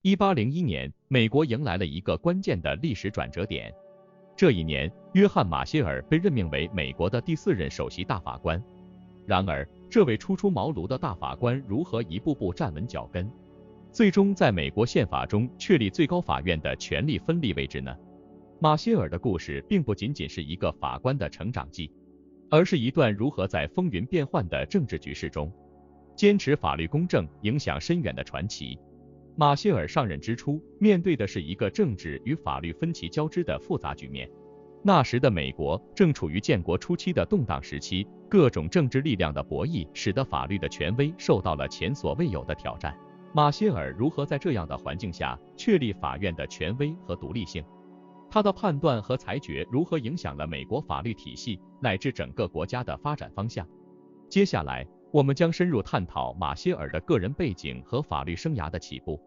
1801年，美国迎来了一个关键的历史转折点。这一年，约翰·马歇尔被任命为美国的第4任首席大法官。然而，这位初出茅庐的大法官如何一步步站稳脚跟，最终在美国宪法中确立最高法院的权力分立位置呢？马歇尔的故事并不仅仅是一个法官的成长记，而是一段如何在风云变幻的政治局势中，坚持法律公正、影响深远的传奇。马歇尔上任之初，面对的是一个政治与法律分歧交织的复杂局面。那时的美国正处于建国初期的动荡时期，各种政治力量的博弈使得法律的权威受到了前所未有的挑战。马歇尔如何在这样的环境下确立法院的权威和独立性？他的判断和裁决如何影响了美国法律体系乃至整个国家的发展方向？接下来，我们将深入探讨马歇尔的个人背景和法律生涯的起步，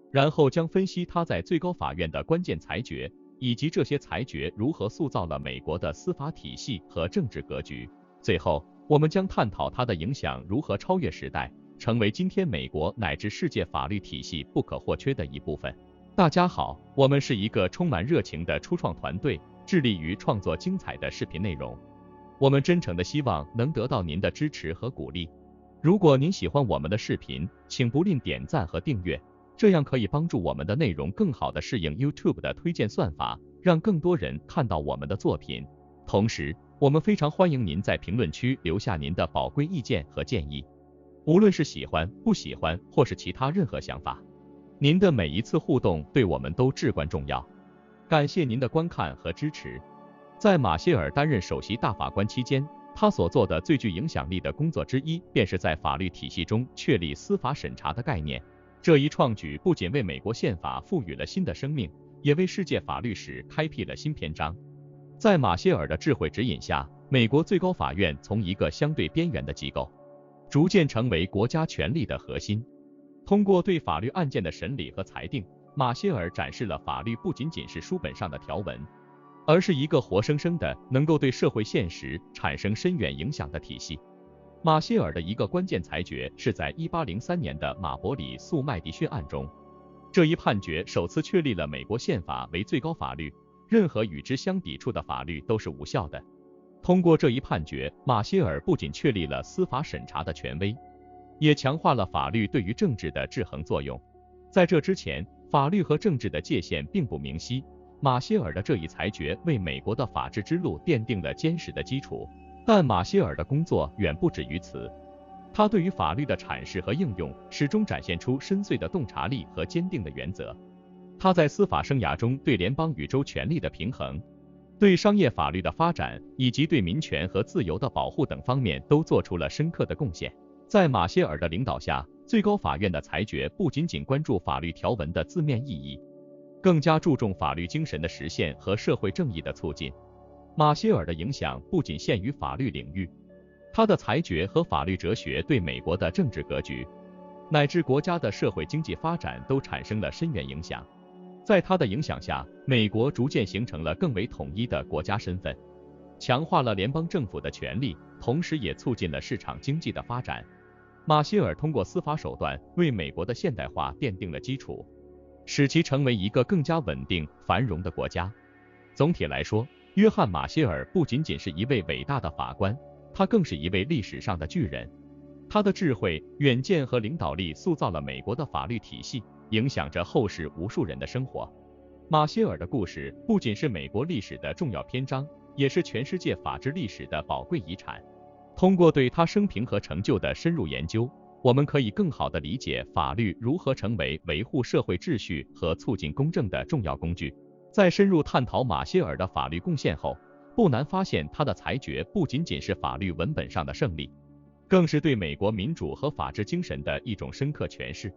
然后将分析他在最高法院的关键裁决，以及这些裁决如何塑造了美国的司法体系和政治格局。最后，我们将探讨他的影响如何超越时代，成为今天美国乃至世界法律体系不可或缺的一部分。大家好，我们是一个充满热情的初创团队，致力于创作精彩的视频内容。我们真诚地希望能得到您的支持和鼓励。如果您喜欢我们的视频，请不吝点赞和订阅，这样可以帮助我们的内容更好地适应 YouTube 的推荐算法，让更多人看到我们的作品。同时，我们非常欢迎您在评论区留下您的宝贵意见和建议，无论是喜欢、不喜欢，或是其他任何想法。您的每一次互动对我们都至关重要。感谢您的观看和支持。在马歇尔担任首席大法官期间，他所做的最具影响力的工作之一，便是在法律体系中确立司法审查的概念。这一创举不仅为美国宪法赋予了新的生命，也为世界法律史开辟了新篇章。在马歇尔的智慧指引下，美国最高法院从一个相对边缘的机构，逐渐成为国家权力的核心。通过对法律案件的审理和裁定，马歇尔展示了法律不仅仅是书本上的条文，而是一个活生生的能够对社会现实产生深远影响的体系。马歇尔的一个关键裁决是在1803年的马伯里诉麦迪逊案中，这一判决首次确立了美国宪法为最高法律，任何与之相抵触的法律都是无效的。通过这一判决，马歇尔不仅确立了司法审查的权威，也强化了法律对于政治的制衡作用。在这之前，法律和政治的界限并不明晰。马歇尔的这一裁决为美国的法治之路奠定了坚实的基础。但马歇尔的工作远不止于此，他对于法律的阐释和应用始终展现出深邃的洞察力和坚定的原则。他在司法生涯中对联邦与州权力的平衡、对商业法律的发展以及对民权和自由的保护等方面都做出了深刻的贡献。在马歇尔的领导下，最高法院的裁决不仅仅关注法律条文的字面意义，更加注重法律精神的实现和社会正义的促进。马歇尔的影响不仅限于法律领域，他的裁决和法律哲学对美国的政治格局乃至国家的社会经济发展都产生了深远影响。在他的影响下，美国逐渐形成了更为统一的国家身份，强化了联邦政府的权力，同时也促进了市场经济的发展。马歇尔通过司法手段为美国的现代化奠定了基础，使其成为一个更加稳定、繁荣的国家。总体来说，约翰·马歇尔不仅仅是一位伟大的法官，他更是一位历史上的巨人。他的智慧、远见和领导力塑造了美国的法律体系，影响着后世无数人的生活。马歇尔的故事不仅是美国历史的重要篇章，也是全世界法治历史的宝贵遗产。通过对他生平和成就的深入研究，我们可以更好地理解法律如何成为维护社会秩序和促进公正的重要工具。在深入探讨马歇尔的法律贡献后，不难发现他的裁决不仅仅是法律文本上的胜利，更是对美国民主和法治精神的一种深刻诠释。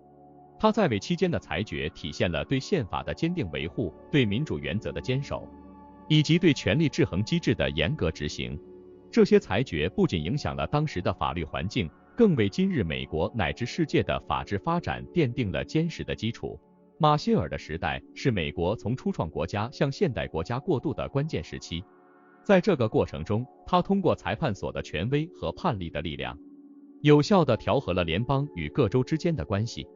他在位期间的裁决体现了对宪法的坚定维护、对民主原则的坚守，以及对权力制衡机制的严格执行。这些裁决不仅影响了当时的法律环境，更为今日美国乃至世界的法治发展奠定了坚实的基础。马歇尔的时代是美国从初创国家向现代国家过渡的关键时期。在这个过程中，他通过裁判所的权威和判例的力量，有效地调和了联邦与各州之间的关系，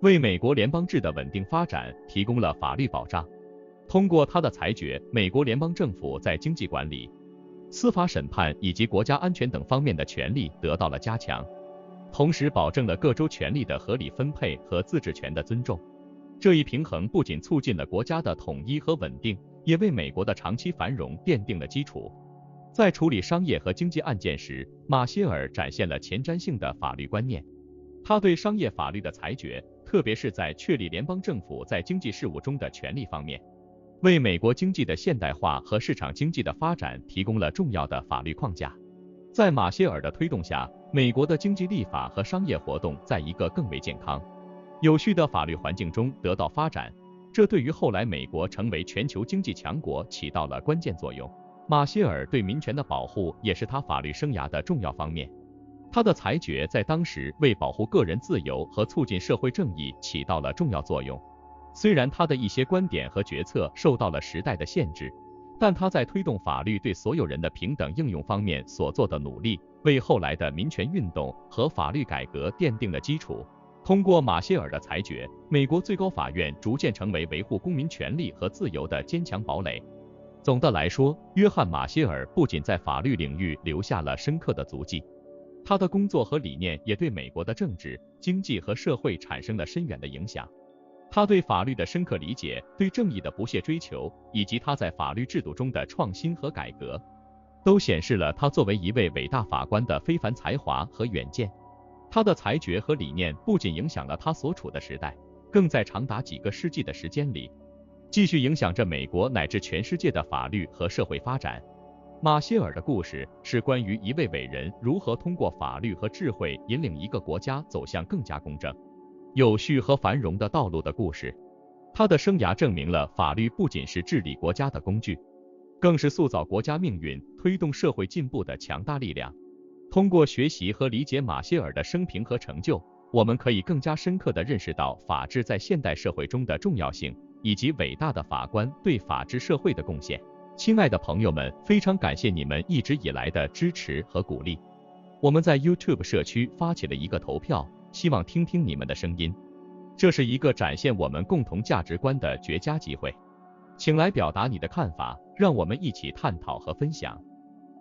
为美国联邦制的稳定发展提供了法律保障。通过他的裁决，美国联邦政府在经济管理、司法审判以及国家安全等方面的权力得到了加强，同时保证了各州权力的合理分配和自治权的尊重。这一平衡不仅促进了国家的统一和稳定，也为美国的长期繁荣奠定了基础。在处理商业和经济案件时，马歇尔展现了前瞻性的法律观念。他对商业法律的裁决，特别是在确立联邦政府在经济事务中的权利方面，为美国经济的现代化和市场经济的发展提供了重要的法律框架。在马歇尔的推动下，美国的经济立法和商业活动在一个更为健康、有序的法律环境中得到发展，这对于后来美国成为全球经济强国起到了关键作用。马歇尔对民权的保护也是他法律生涯的重要方面。他的裁决在当时为保护个人自由和促进社会正义起到了重要作用。虽然他的一些观点和决策受到了时代的限制，但他在推动法律对所有人的平等应用方面所做的努力，为后来的民权运动和法律改革奠定了基础。通过马歇尔的裁决，美国最高法院逐渐成为维护公民权利和自由的坚强堡垒。总的来说，约翰·马歇尔不仅在法律领域留下了深刻的足迹，他的工作和理念也对美国的政治、经济和社会产生了深远的影响。他对法律的深刻理解，对正义的不懈追求，以及他在法律制度中的创新和改革，都显示了他作为一位伟大法官的非凡才华和远见。他的裁决和理念不仅影响了他所处的时代，更在长达几个世纪的时间里，继续影响着美国乃至全世界的法律和社会发展。马歇尔的故事是关于一位伟人如何通过法律和智慧引领一个国家走向更加公正、有序和繁荣的道路的故事。他的生涯证明了法律不仅是治理国家的工具，更是塑造国家命运、推动社会进步的强大力量。通过学习和理解马歇尔的生平和成就，我们可以更加深刻地认识到法治在现代社会中的重要性，以及伟大的法官对法治社会的贡献。亲爱的朋友们，非常感谢你们一直以来的支持和鼓励。我们在 YouTube 社区发起了一个投票，希望听听你们的声音。这是一个展现我们共同价值观的绝佳机会，请来表达你的看法，让我们一起探讨和分享。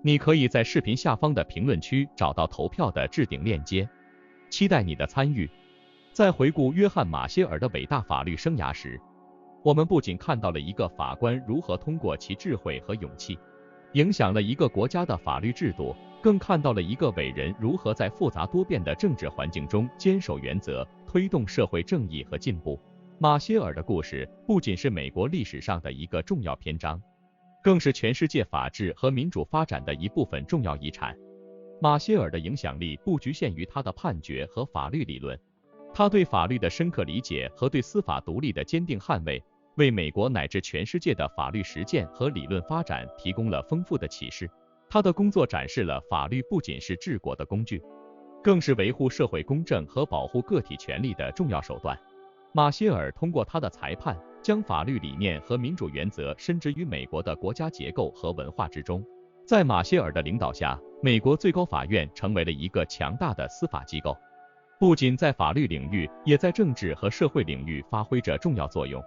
你可以在视频下方的评论区找到投票的置顶链接，期待你的参与。在回顾约翰·马歇尔的伟大法律生涯时，我们不仅看到了一个法官如何通过其智慧和勇气，影响了一个国家的法律制度，更看到了一个伟人如何在复杂多变的政治环境中坚守原则，推动社会正义和进步。马歇尔的故事不仅是美国历史上的一个重要篇章，更是全世界法治和民主发展的一部分重要遗产。马歇尔的影响力不局限于他的判决和法律理论，他对法律的深刻理解和对司法独立的坚定捍卫，为美国乃至全世界的法律实践和理论发展提供了丰富的启示。他的工作展示了法律不仅是治国的工具，更是维护社会公正和保护个体权利的重要手段。马歇尔通过他的裁判，将法律理念和民主原则深植于美国的国家结构和文化之中。在马歇尔的领导下，美国最高法院成为了一个强大的司法机构，不仅在法律领域，也在政治和社会领域发挥着重要作用。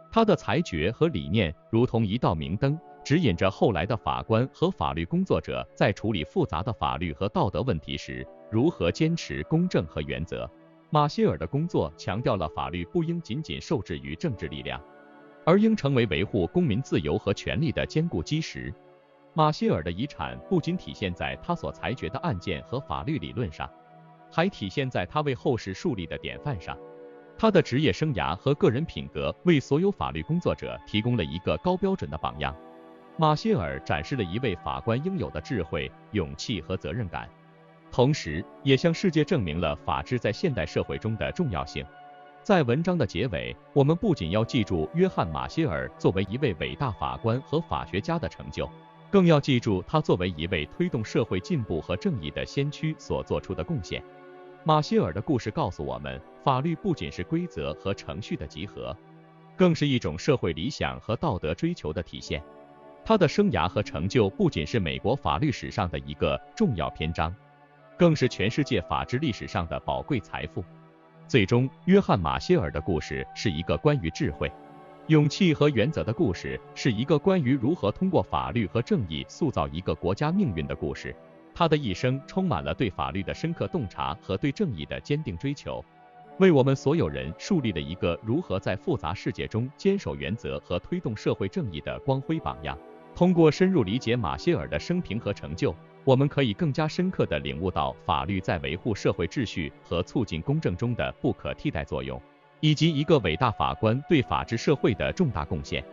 他的裁决和理念如同一道明灯，指引着后来的法官和法律工作者在处理复杂的法律和道德问题时，如何坚持公正和原则。马歇尔的工作强调了法律不应仅仅受制于政治力量，而应成为维护公民自由和权利的坚固基石。马歇尔的遗产不仅体现在他所裁决的案件和法律理论上，还体现在他为后世树立的典范上。他的职业生涯和个人品格为所有法律工作者提供了一个高标准的榜样。马歇尔展示了一位法官应有的智慧、勇气和责任感，同时也向世界证明了法治在现代社会中的重要性。在文章的结尾，我们不仅要记住约翰·马歇尔作为一位伟大法官和法学家的成就，更要记住他作为一位推动社会进步和正义的先驱所做出的贡献。马歇尔的故事告诉我们，法律不仅是规则和程序的集合，更是一种社会理想和道德追求的体现。他的生涯和成就不仅是美国法律史上的一个重要篇章，更是全世界法治历史上的宝贵财富。最终，约翰·马歇尔的故事是一个关于智慧、勇气和原则的故事，是一个关于如何通过法律和正义塑造一个国家命运的故事。他的一生充满了对法律的深刻洞察和对正义的坚定追求，为我们所有人树立了一个如何在复杂世界中坚守原则和推动社会正义的光辉榜样。通过深入理解马歇尔的生平和成就，我们可以更加深刻地领悟到法律在维护社会秩序和促进公正中的不可替代作用，以及一个伟大法官对法治社会的重大贡献。